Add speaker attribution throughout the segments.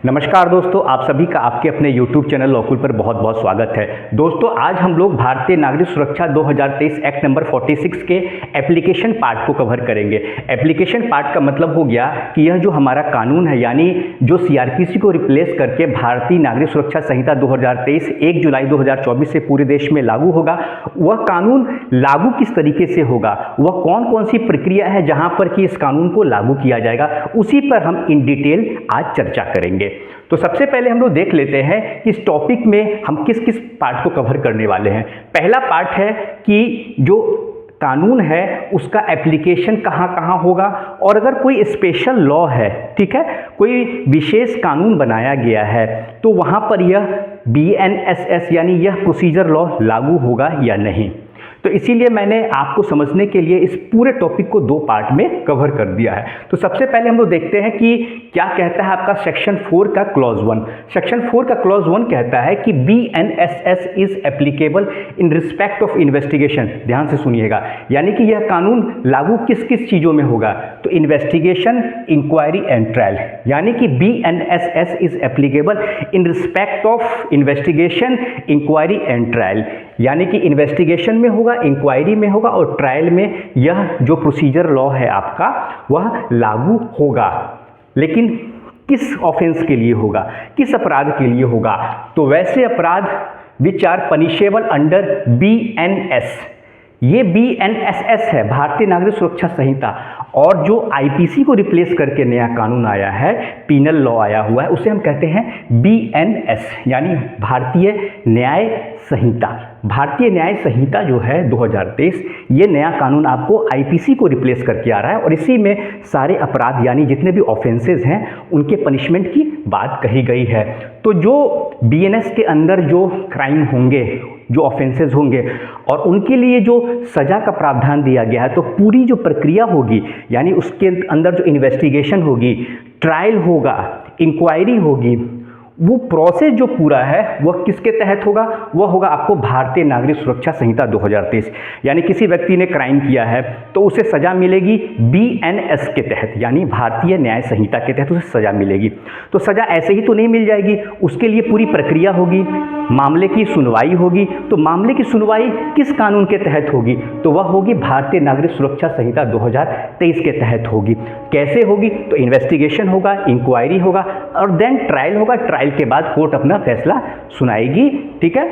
Speaker 1: नमस्कार दोस्तों, आप सभी का आपके अपने YouTube चैनल लॉकुल पर बहुत बहुत स्वागत है। दोस्तों, आज हम लोग भारतीय नागरिक सुरक्षा 2023 एक्ट नंबर 46 के एप्लीकेशन पार्ट को कवर करेंगे। एप्लीकेशन पार्ट का मतलब हो गया कि यह जो हमारा कानून है, यानी जो CRPC को रिप्लेस करके भारतीय नागरिक सुरक्षा संहिता 2023 1 जुलाई 2024 से पूरे देश में लागू होगा, वह कानून लागू किस तरीके से होगा, वह कौन कौन सी प्रक्रिया है जहाँ पर कि इस कानून को लागू किया जाएगा, उसी पर हम इन डिटेल आज चर्चा करेंगे। तो सबसे पहले हम लोग देख लेते हैं कि इस टॉपिक में हम किस किस पार्ट को कवर करने वाले हैं। पहला पार्ट है कि जो कानून है उसका एप्लीकेशन कहाँ कहाँ होगा, और अगर कोई स्पेशल लॉ है, ठीक है, कोई विशेष कानून बनाया गया है, तो वहाँ पर यह BNSS यानी यह प्रोसीजर लॉ लागू होगा या नहीं। तो इसीलिए मैंने आपको समझने के लिए इस पूरे टॉपिक को दो पार्ट में कवर कर दिया है। तो सबसे पहले हम लोग देखते हैं कि क्या कहता है आपका सेक्शन 4 का क्लॉज 1। सेक्शन 4 का क्लॉज 1 कहता है कि BNSS is applicable in respect of investigation. ध्यान से सुनिएगा, यानी कि यह कानून लागू किस किस चीज़ों में होगा, तो इन्वेस्टिगेशन, इंक्वायरी एंड ट्रायल, यानी कि BNSS is applicable in respect of investigation, inquiry and trial, यानी कि इन्वेस्टिगेशन में होगा, इंक्वायरी में होगा और ट्रायल में यह जो प्रोसीजर लॉ है आपका वह लागू होगा। लेकिन किस ऑफेंस के लिए होगा, किस अपराध के लिए होगा, तो वैसे अपराध which are punishable under BNS। ये BNSS है, भारतीय नागरिक सुरक्षा संहिता, और जो IPC को रिप्लेस करके नया कानून आया है, पीनल लॉ आया हुआ है, उसे हम कहते हैं BNS यानी भारतीय न्याय संहिता। भारतीय न्याय संहिता जो है 2023, ये नया कानून आपको IPC को रिप्लेस करके आ रहा है, और इसी में सारे अपराध यानी जितने भी ऑफेंसेस हैं उनके पनिशमेंट की बात कही गई है। तो जो BNS के अंदर जो क्राइम होंगे, जो ऑफेंसेस होंगे, और उनके लिए जो सज़ा का प्रावधान दिया गया है, तो पूरी जो प्रक्रिया होगी, यानी उसके अंदर जो इन्वेस्टिगेशन होगी, ट्रायल होगा, इंक्वायरी होगी, वो प्रोसेस जो पूरा है वह किसके तहत होगा, वह होगा आपको भारतीय नागरिक सुरक्षा संहिता 2023। यानी किसी व्यक्ति ने क्राइम किया है तो उसे सज़ा मिलेगी BNS के तहत, यानी भारतीय न्याय संहिता के तहत उसे सज़ा मिलेगी। तो सज़ा ऐसे ही तो नहीं मिल जाएगी, उसके लिए पूरी प्रक्रिया होगी, मामले की सुनवाई होगी। तो मामले की सुनवाई किस कानून के तहत होगी, तो वह होगी भारतीय नागरिक सुरक्षा संहिता 2023 के तहत होगी। कैसे होगी, तो इन्वेस्टिगेशन होगा, इंक्वायरी होगा और देन ट्रायल होगा। ट्रायल के बाद कोर्ट अपना फैसला सुनाएगी, ठीक है।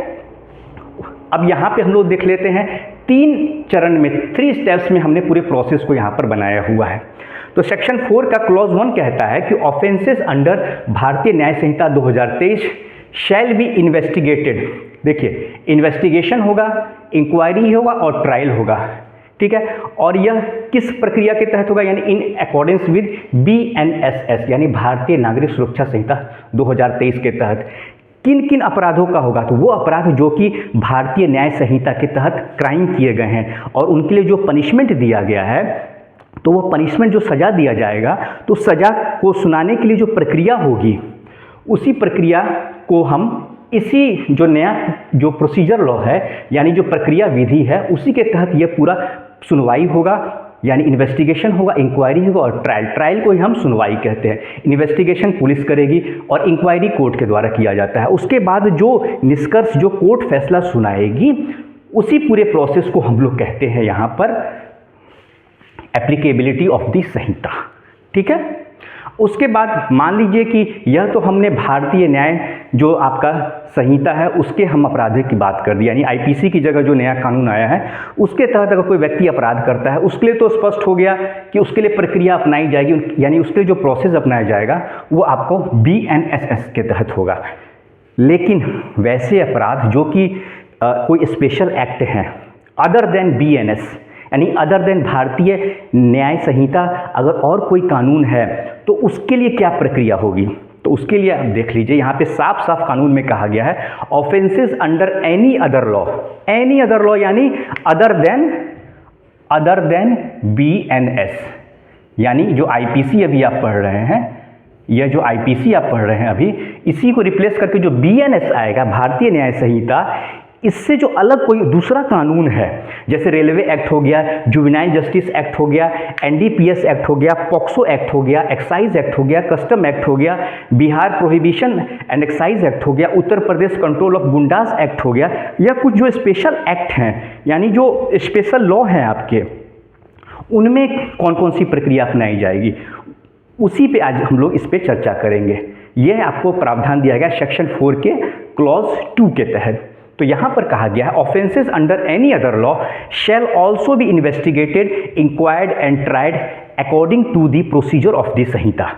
Speaker 1: अब यहाँ पे हम लोग देख लेते हैं 3 चरण में, 3 स्टेप्स में हमने पूरे प्रोसेस को यहाँ पर बनाया हुआ है। तो सेक्शन 4 का क्लॉज 1 कहता है कि ऑफेंसेस अंडर भारतीय न्याय संहिता 2023 शैल बी इन्वेस्टिगेटेड। देखिए, इन्वेस्टिगेशन होगा, इंक्वायरी होगा और ट्रायल होगा, ठीक है। और यह किस प्रक्रिया के तहत होगा, यानी इन अकॉर्डेंस विद BNSS यानी भारतीय नागरिक सुरक्षा संहिता 2023 के तहत। किन किन अपराधों का होगा, तो वो अपराध जो कि भारतीय न्याय संहिता के तहत क्राइम किए गए हैं और उनके लिए जो पनिशमेंट दिया गया है, तो वो पनिशमेंट जो सज़ा दिया जाएगा, तो सज़ा को सुनाने के लिए जो प्रक्रिया होगी, उसी प्रक्रिया को हम इसी जो नया जो प्रोसीजर लॉ है, यानी जो प्रक्रिया विधि है, उसी के तहत ये पूरा सुनवाई होगा, यानी इन्वेस्टिगेशन होगा, इंक्वायरी होगा और ट्रायल। ट्रायल को ही हम सुनवाई कहते हैं। इन्वेस्टिगेशन पुलिस करेगी और इंक्वायरी कोर्ट के द्वारा किया जाता है। उसके बाद जो निष्कर्ष, जो कोर्ट फैसला सुनाएगी, उसी पूरे प्रोसेस को हम लोग कहते हैं यहाँ पर एप्लीकेबिलिटी ऑफ द संहिता, ठीक है। उसके बाद मान लीजिए कि यह तो हमने भारतीय न्याय जो आपका संहिता है उसके हम अपराध की बात कर दी, यानी IPC की जगह जो नया कानून आया है उसके तहत अगर कोई व्यक्ति अपराध करता है, उसके लिए तो स्पष्ट हो गया कि उसके लिए प्रक्रिया अपनाई जाएगी, यानी उसके लिए जो प्रोसेस अपनाया जाएगा वो आपको BNSS के तहत होगा। लेकिन वैसे अपराध जो कि कोई स्पेशल एक्ट हैं अदर देन BNS, यानी अदर देन भारतीय न्याय संहिता, अगर और कोई कानून है तो उसके लिए क्या प्रक्रिया होगी, तो उसके लिए आप देख लीजिए, यहाँ पे साफ साफ कानून में कहा गया है offences under any other law यानी अदर देन BNS, यानी जो IPC अभी आप पढ़ रहे हैं, यह जो IPC आप पढ़ रहे हैं अभी, इसी को रिप्लेस करके जो BNS आएगा, भारतीय न्याय संहिता, इससे जो अलग कोई दूसरा कानून है, जैसे रेलवे एक्ट हो गया, जुवेनाइल जस्टिस एक्ट हो गया, एनडीपीएस एक्ट हो गया, पॉक्सो एक्ट हो गया, एक्साइज एक्ट हो गया, कस्टम एक्ट हो गया, Bihar prohibition and excise act हो गया, Uttar Pradesh control of गुंडास act हो गया, या कुछ जो स्पेशल एक्ट हैं यानी जो स्पेशल लॉ हैं आपके, उनमें कौन कौन सी प्रक्रिया अपनाई जाएगी, उसी पे आज हम लोग इस पे चर्चा करेंगे। यह आपको प्रावधान दिया गया सेक्शन 4 के क्लॉज 2 के तहत। तो यहाँ पर कहा गया है offences under any other law shall also be investigated, inquired and tried according to the procedure of the Sanhita.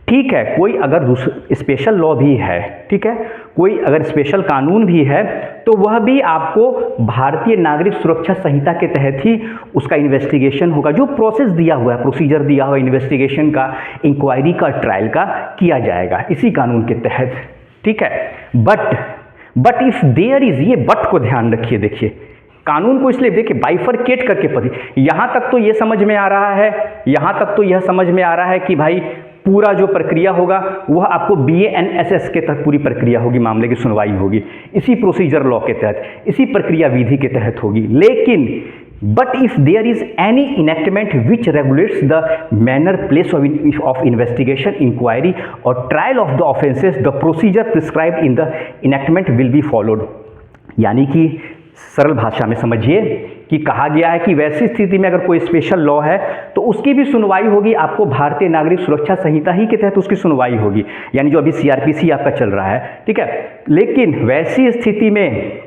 Speaker 1: ठीक है, कोई अगर स्पेशल लॉ भी है, ठीक है, कोई अगर स्पेशल कानून भी है, तो वह भी आपको भारतीय नागरिक सुरक्षा संहिता के तहत ही उसका इन्वेस्टिगेशन होगा। जो प्रोसेस दिया हुआ है, प्रोसीजर दिया हुआ इन्वेस्टिगेशन का, इंक्वायरी का, ट्रायल का किया जाएगा इसी कानून के तहत। ठीक है, बट इफ देयर इज, ये बट को ध्यान रखिए, देखिए कानून को इसलिए देखिए बाइफरकेट करके पढ़िए। यहाँ तक तो ये समझ में आ रहा है, यहाँ तक तो यह समझ में आ रहा है कि भाई पूरा जो प्रक्रिया होगा वह आपको BANSS के तहत पूरी प्रक्रिया होगी, मामले की सुनवाई होगी इसी प्रोसीजर लॉ के तहत, इसी प्रक्रिया विधि के तहत होगी। लेकिन but if there is any enactment which regulates the manner, place of investigation, inquiry और trial of the offences, the procedure prescribed in the enactment will be followed. यानी कि सरल भाषा में समझिए कि कहा गया है कि वैसी स्थिति में अगर कोई स्पेशल लॉ है तो उसकी भी सुनवाई होगी आपको भारतीय नागरिक सुरक्षा संहिता ही के तहत उसकी सुनवाई होगी, यानी जो अभी CRPC आपका चल रहा है। ठीक है, लेकिन वैसी स्थिति में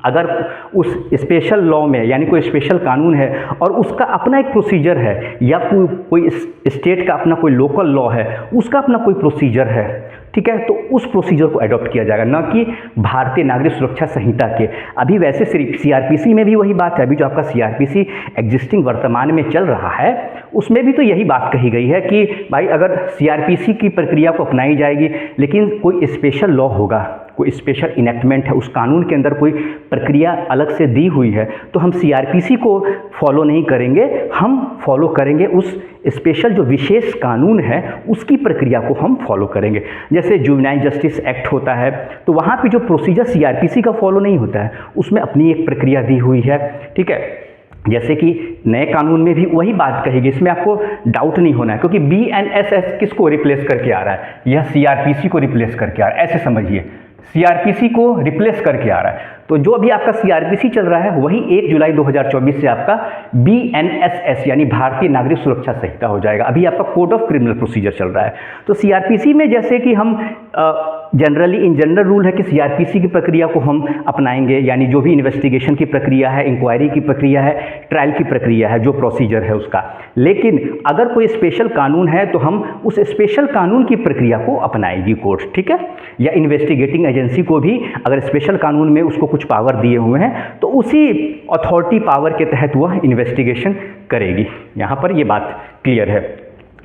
Speaker 1: अगर उस स्पेशल लॉ में यानी कोई स्पेशल कानून है और उसका अपना एक प्रोसीजर है, या कोई स्टेट का अपना कोई लोकल लॉ है, उसका अपना कोई प्रोसीजर है, ठीक है, तो उस प्रोसीजर को अडॉप्ट किया जाएगा, न कि भारतीय नागरिक सुरक्षा संहिता के। अभी वैसे CRPC में भी वही बात है, अभी जो आपका CRPC एग्जिस्टिंग वर्तमान में चल रहा है उसमें भी तो यही बात कही गई है कि भाई अगर CRPC की प्रक्रिया को अपनाई जाएगी, लेकिन कोई स्पेशल लॉ होगा, कोई स्पेशल इनेक्टमेंट है, उस कानून के अंदर कोई प्रक्रिया अलग से दी हुई है, तो हम CRPC को फॉलो नहीं करेंगे, हम फॉलो करेंगे उस स्पेशल जो विशेष कानून है उसकी प्रक्रिया को हम फॉलो करेंगे। जैसे जुवेनाइल जस्टिस एक्ट होता है तो वहाँ पे जो प्रोसीजर CRPC का फॉलो नहीं होता है, उसमें अपनी एक प्रक्रिया दी हुई है। ठीक है, जैसे कि नए कानून में भी वही बात कहेगी, इसमें आपको डाउट नहीं होना है, क्योंकि BNSS किसको रिप्लेस करके आ रहा है, यह CRPC को रिप्लेस करके आ रहा है, ऐसे समझिए CRPC को रिप्लेस करके आ रहा है। तो जो अभी आपका CRPC चल रहा है वही 1 जुलाई 2024 से आपका BNSS यानी भारतीय नागरिक सुरक्षा संहिता हो जाएगा। अभी आपका कोड ऑफ क्रिमिनल प्रोसीजर चल रहा है। तो CRPC में जैसे कि हम जनरली इन जनरल रूल है कि CRPC की प्रक्रिया को हम अपनाएंगे, यानी जो भी इन्वेस्टिगेशन की प्रक्रिया है, इंक्वायरी की प्रक्रिया है, ट्रायल की प्रक्रिया है, जो प्रोसीजर है उसका। लेकिन अगर कोई स्पेशल कानून है तो हम उस स्पेशल कानून की प्रक्रिया को अपनाएगी कोर्ट, ठीक है, या इन्वेस्टिगेटिंग एजेंसी को भी अगर स्पेशल कानून में उसको कुछ पावर दिए हुए हैं तो उसी अथॉरिटी पावर के तहत वह इन्वेस्टिगेशन करेगी। यहाँ पर ये बात क्लियर है।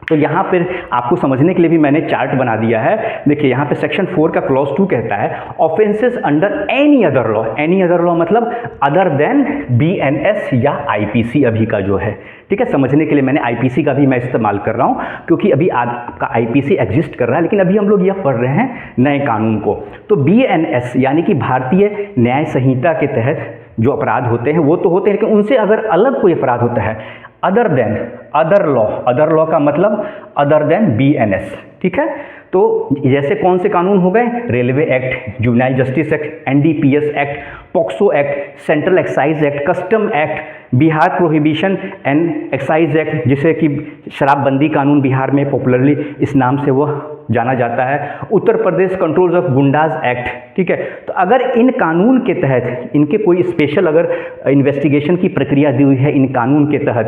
Speaker 1: तो यहाँ पर आपको समझने के लिए भी मैंने चार्ट बना दिया है। देखिए यहाँ पे सेक्शन 4 का क्लॉज 2 कहता है offences under any other law, any other law मतलब अदर देन BNS या IPC अभी का जो है। ठीक है, समझने के लिए मैंने IPC का भी मैं इस्तेमाल कर रहा हूँ, क्योंकि अभी आपका IPC एग्जिस्ट कर रहा है, लेकिन अभी हम लोग यह पढ़ रहे हैं नए कानून को। तो BNS यानी कि भारतीय न्याय संहिता के तहत जो अपराध होते हैं वो तो होते हैं, लेकिन उनसे अगर अलग कोई अपराध होता है अदर देन, अदर लॉ का मतलब अदर देन BNS। ठीक है, तो जैसे कौन से कानून हो गए, railway act, juvenile justice act, NDPS act, POCSO act, central excise act, custom act, Bihar prohibition and excise act, जिसे कि शराबबंदी कानून बिहार में पॉपुलरली इस नाम से वह जाना जाता है, Uttar Pradesh control of गुंडाज act. ठीक है, तो अगर इन कानून के तहत इनके कोई स्पेशल अगर इन्वेस्टिगेशन की प्रक्रिया दी हुई है इन कानून के तहत,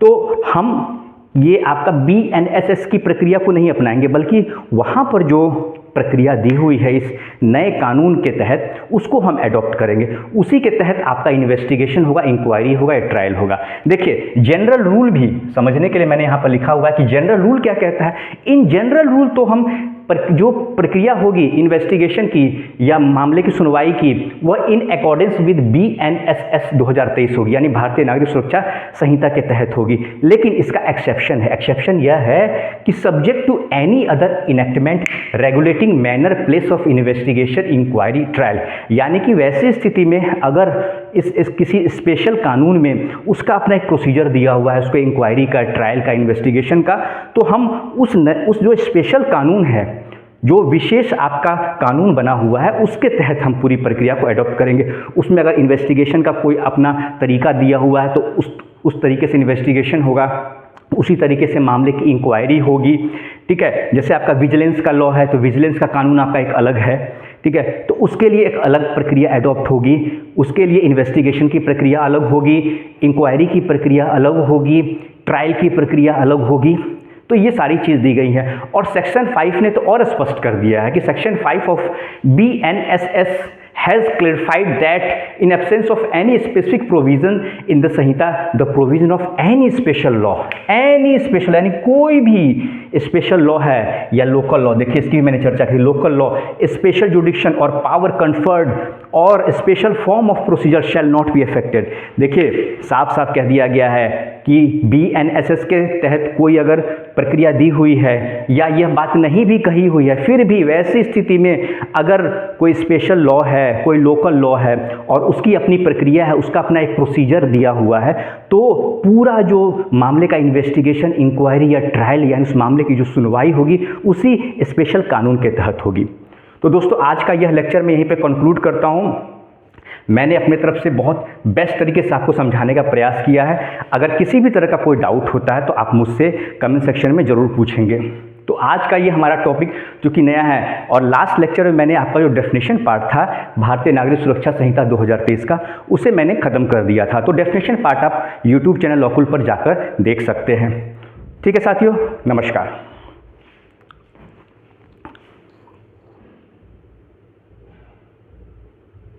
Speaker 1: तो हम ये आपका BNSS की प्रक्रिया को नहीं अपनाएंगे, बल्कि वहाँ पर जो प्रक्रिया दी हुई है इस नए कानून के तहत उसको हम अडॉप्ट करेंगे। उसी के तहत आपका इन्वेस्टिगेशन होगा, इंक्वायरी होगा या ट्रायल होगा। देखिए जनरल रूल भी समझने के लिए मैंने यहाँ पर लिखा हुआ है कि जनरल रूल क्या कहता है। इन जनरल रूल तो हम जो प्रक्रिया होगी इन्वेस्टिगेशन की या मामले की सुनवाई की, वह इन अकॉर्डेंस विद BNSS 2023 होगी, यानी भारतीय नागरिक सुरक्षा संहिता के तहत होगी। लेकिन इसका एक्सेप्शन है। एक्सेप्शन यह है कि subject to any other enactment regulating manner, place of investigation, inquiry, trial, यानी कि वैसी स्थिति में अगर इस किसी स्पेशल कानून में उसका अपना एक प्रोसीजर दिया हुआ है, उसको इंक्वायरी का, ट्रायल का, इन्वेस्टिगेशन का, तो हम उस जो स्पेशल कानून है, जो विशेष आपका कानून बना हुआ है, उसके तहत हम पूरी प्रक्रिया को अडॉप्ट करेंगे। उसमें अगर इन्वेस्टिगेशन का कोई अपना तरीका दिया हुआ है तो उस तरीके से इन्वेस्टिगेशन होगा, उसी तरीके से मामले की इंक्वायरी होगी। ठीक है, जैसे आपका विजिलेंस का लॉ है तो विजिलेंस का कानून आपका एक अलग है। ठीक है, तो उसके लिए एक अलग प्रक्रिया अडॉप्ट होगी, उसके लिए इन्वेस्टिगेशन की प्रक्रिया अलग होगी, इंक्वायरी की प्रक्रिया अलग होगी, ट्रायल की प्रक्रिया अलग होगी। तो ये सारी चीज़ दी गई है। और सेक्शन 5 ने तो और स्पष्ट कर दिया है कि section 5 of BNSS has clarified that in absence of any specific provision in the Samhita, the provision of any special law, any special, यानी कोई भी स्पेशल लॉ है या लोकल लॉ, देखिए इसकी भी मैंने चर्चा की, लोकल लॉ, स्पेशल जुडिक्शन और पावर कन्फर्ड और special form of procedure shall not be affected. देखिए साफ साफ कह दिया गया है कि BNSS के तहत कोई अगर प्रक्रिया दी हुई है या यह बात नहीं भी कही हुई है, फिर भी वैसी स्थिति में अगर कोई स्पेशल लॉ है, कोई लोकल लॉ है और उसकी अपनी प्रक्रिया है, उसका अपना एक प्रोसीजर दिया हुआ है, तो पूरा जो मामले का इन्वेस्टिगेशन, इंक्वायरी या ट्रायल, यानी उस मामले की जो सुनवाई होगी उसी स्पेशल कानून के तहत होगी। तो दोस्तों आज का यह लेक्चर मैं यहीं पे कंक्लूड करता हूँ। मैंने अपने तरफ से बहुत बेस्ट तरीके से आपको समझाने का प्रयास किया है। अगर किसी भी तरह का कोई डाउट होता है तो आप मुझसे कमेंट सेक्शन में ज़रूर पूछेंगे। तो आज का ये हमारा टॉपिक जो कि नया है, और लास्ट लेक्चर में मैंने आपका जो डेफिनेशन पार्ट था भारतीय नागरिक सुरक्षा संहिता 2023 का, उसे मैंने ख़त्म कर दिया था। तो डेफिनेशन पार्ट आप यूट्यूब चैनल लॉकुल पर जाकर देख सकते हैं। ठीक है साथियों, नमस्कार।